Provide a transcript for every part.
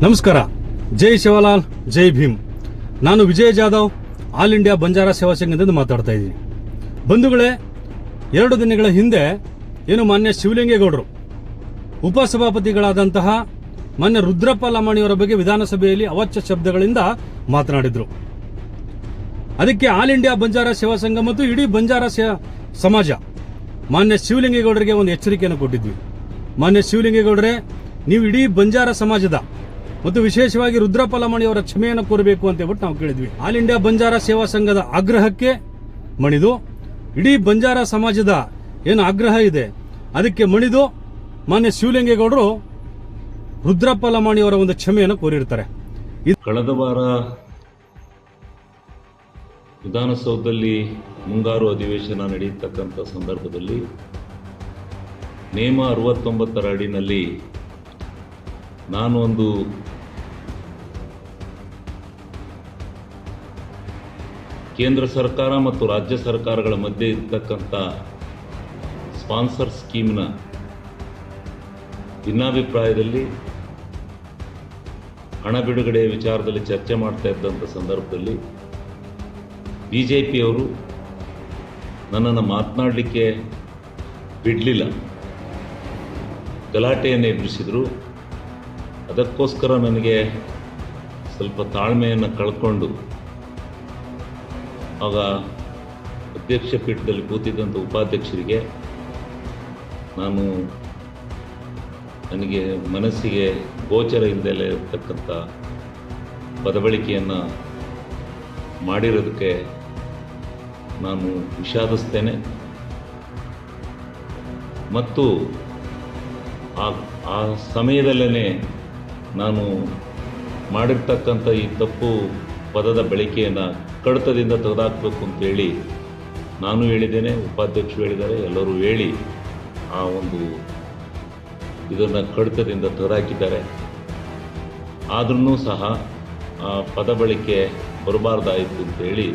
ನಮಸ್ಕಾರ. ಜೈ ಶಿವಲಾಲ್, ಜೈ ಭೀಮ್. ನಾನು Vijay Jadhav, all India Banjara ಸೇವಾ ಸಂಘದಿಂದ ಮಾತಾಡ್ತಾ ಇದ್ದೀನಿ. ಬಂಧುಗಳೇ, 2 ದಿನಗಳ ಹಿಂದೆ ಏನು ಮಾನ್ಯ ಶಿವಲಿಂಗೇಗೌಡರು ಉಪಸಭಾಪತಿಗಳಾದಂತಹ ಮಾನ್ಯ ರುದ್ರಪ್ಪ ಲಮಾಣಿಯವರ ಬಗ್ಗೆ ವಿಧಾನಸಭೆಯಲ್ಲಿ ಅವಾಚ್ಯ ಶಬ್ದಗಳಿಂದ ಮಾತನಾಡಿದ್ರು. ಅದಕ್ಕೆ ಆಲ್ ಇಂಡಿಯಾ ಬಂಜಾರ ಸೇವಾ ಸಂಘ ಮತ್ತು ಇಡೀ ಬಂಜಾರ ಸಮಾಜ ಮಾನ್ಯ ಶಿವಲಿಂಗೇಗೌಡರಿಗೆ ಒಂದು ಎಚ್ಚರಿಕೆಯನ್ನು ಕೊಟ್ಟಿದ್ವಿ. ಮಾನ್ಯ ಶಿವಲಿಂಗೇಗೌಡರೇ, ನೀವು ಇಡೀ ಬಂಜಾರ ಸಮಾಜದ ಮತ್ತು ವಿಶೇಷವಾಗಿ ರುದ್ರಪ್ಪ ಲಮಾಣಿಯವರ ಕ್ಷಮೆಯನ್ನು ಕೋರಬೇಕು ಅಂತ ಹೇಳ್ಬಿಟ್ಟು ನಾವು ಕೇಳಿದ್ವಿ. ಆಲ್ ಇಂಡಿಯಾ ಬಂಜಾರ ಸೇವಾ ಸಂಘದ ಆಗ್ರಹಕ್ಕೆ ಮಣಿದು, ಇಡೀ ಬಂಜಾರ ಸಮಾಜದ ಏನು ಆಗ್ರಹ ಇದೆ ಅದಕ್ಕೆ ಮಣಿದು ಮಾನ್ಯ ಶಿವಲಿಂಗೇಗೌಡರು ರುದ್ರಪ್ಪ ಲಮಾಣಿಯವರ ಒಂದು ಕ್ಷಮೆಯನ್ನು ಕೋರಿರ್ತಾರೆ. ಕಳೆದ ವಾರ ವಿಧಾನಸೌಧದಲ್ಲಿ ಮುಂಗಾರು ಅಧಿವೇಶನ ನಡೆಯತಕ್ಕಂಥ ಸಂದರ್ಭದಲ್ಲಿ ನೇಮ 69ರ ಅಡಿನಲ್ಲಿ ನಾನು ಒಂದು ಕೇಂದ್ರ ಸರ್ಕಾರ ಮತ್ತು ರಾಜ್ಯ ಸರ್ಕಾರಗಳ ಮಧ್ಯೆ ಇರತಕ್ಕಂಥ ಸ್ಪಾನ್ಸರ್ ಸ್ಕೀಮ್ನ ಭಿನ್ನಾಭಿಪ್ರಾಯದಲ್ಲಿ ಹಣ ಬಿಡುಗಡೆ ವಿಚಾರದಲ್ಲಿ ಚರ್ಚೆ ಮಾಡ್ತಾ ಇದ್ದಂಥ ಸಂದರ್ಭದಲ್ಲಿ BJPಯವರು ನನ್ನನ್ನು ಮಾತನಾಡಲಿಕ್ಕೆ ಬಿಡಲಿಲ್ಲ, ಗಲಾಟೆಯನ್ನು ಎದುರಿಸಿದರು. ಅದಕ್ಕೋಸ್ಕರ ನನಗೆ ಸ್ವಲ್ಪ ತಾಳ್ಮೆಯನ್ನು ಕಳ್ಕೊಂಡು ಆಗ ಅಧ್ಯಕ್ಷ ಪೀಠದಲ್ಲಿ ಕೂತಿದ್ದಂಥ ಉಪಾಧ್ಯಕ್ಷರಿಗೆ ನನಗೆ ಮನಸ್ಸಿಗೆ ಗೋಚರ ಇಲ್ಲದೆ ಇರತಕ್ಕಂಥ ಪದಬಳಿಕೆಯನ್ನು ಮಾಡಿರೋದಕ್ಕೆ ನಾನು ವಿಷಾದಿಸ್ತೇನೆ. ಮತ್ತು ಆ ಸಮಯದಲ್ಲೇ ನಾನು ಮಾಡಿರ್ತಕ್ಕಂಥ ಈ ತಪ್ಪು ಪದದ ಬಳಕೆಯನ್ನು ಕಡತದಿಂದ ತೆಗೆದುಹಾಕಬೇಕು ಅಂತೇಳಿ ನಾನು ಹೇಳಿದ್ದೇನೆ, ಉಪಾಧ್ಯಕ್ಷರು ಹೇಳಿದ್ದಾರೆ, ಎಲ್ಲರೂ ಹೇಳಿ ಆ ಒಂದು ಇದನ್ನು ಕಡತದಿಂದ ತೆಗೆದುಹಾಕಿದ್ದಾರೆ. ಆದ್ರೂ ಸಹ ಆ ಪದ ಬಳಕೆ ಬರಬಾರ್ದಾಯಿತು ಅಂತೇಳಿ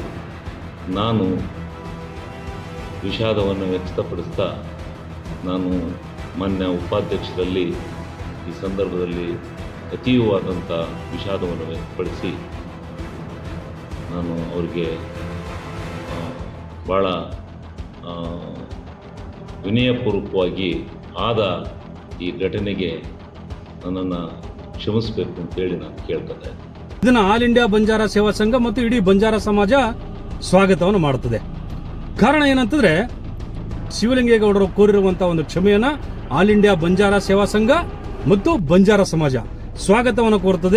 ನಾನು ವಿಷಾದವನ್ನು ವ್ಯಕ್ತಪಡಿಸ್ತಾ ನಾನು ಮಾನ್ಯ ಉಪಾಧ್ಯಕ್ಷರಲ್ಲಿ ಈ ಸಂದರ್ಭದಲ್ಲಿ ಅತೀವವಾದಂಥ ವಿಷಾದವನ್ನು ವ್ಯಕ್ತಪಡಿಸಿ ನಾನು ಅವರಿಗೆ ಭಾಳ ವಿನಯಪೂರ್ವಕವಾಗಿ ಆದ ಈ ಘಟನೆಗೆ ನನ್ನನ್ನು ಕ್ಷಮಿಸಬೇಕು ಅಂತೇಳಿ ನಾನು ಕೇಳ್ಕೊತಾ ಇದ್ದೀನಿ. ಇದನ್ನು ಆಲ್ ಇಂಡಿಯಾ ಬಂಜಾರ ಸೇವಾ ಸಂಘ ಮತ್ತು ಇಡೀ ಬಂಜಾರ ಸಮಾಜ ಸ್ವಾಗತವನ್ನು ಮಾಡುತ್ತದೆ. ಕಾರಣ ಏನಂತಂದ್ರೆ, ಶಿವಲಿಂಗೇಗೌಡರು ಕೋರಿರುವಂತಹ ಒಂದು ಕ್ಷಮೆಯನ್ನ ಆಲ್ ಇಂಡಿಯಾ ಬಂಜಾರ ಸೇವಾ ಸಂಘ ಮತ್ತು ಬಂಜಾರ ಸಮಾಜ ಸ್ವಾಗತವನ್ನು ಕೋರುತ್ತದೆ.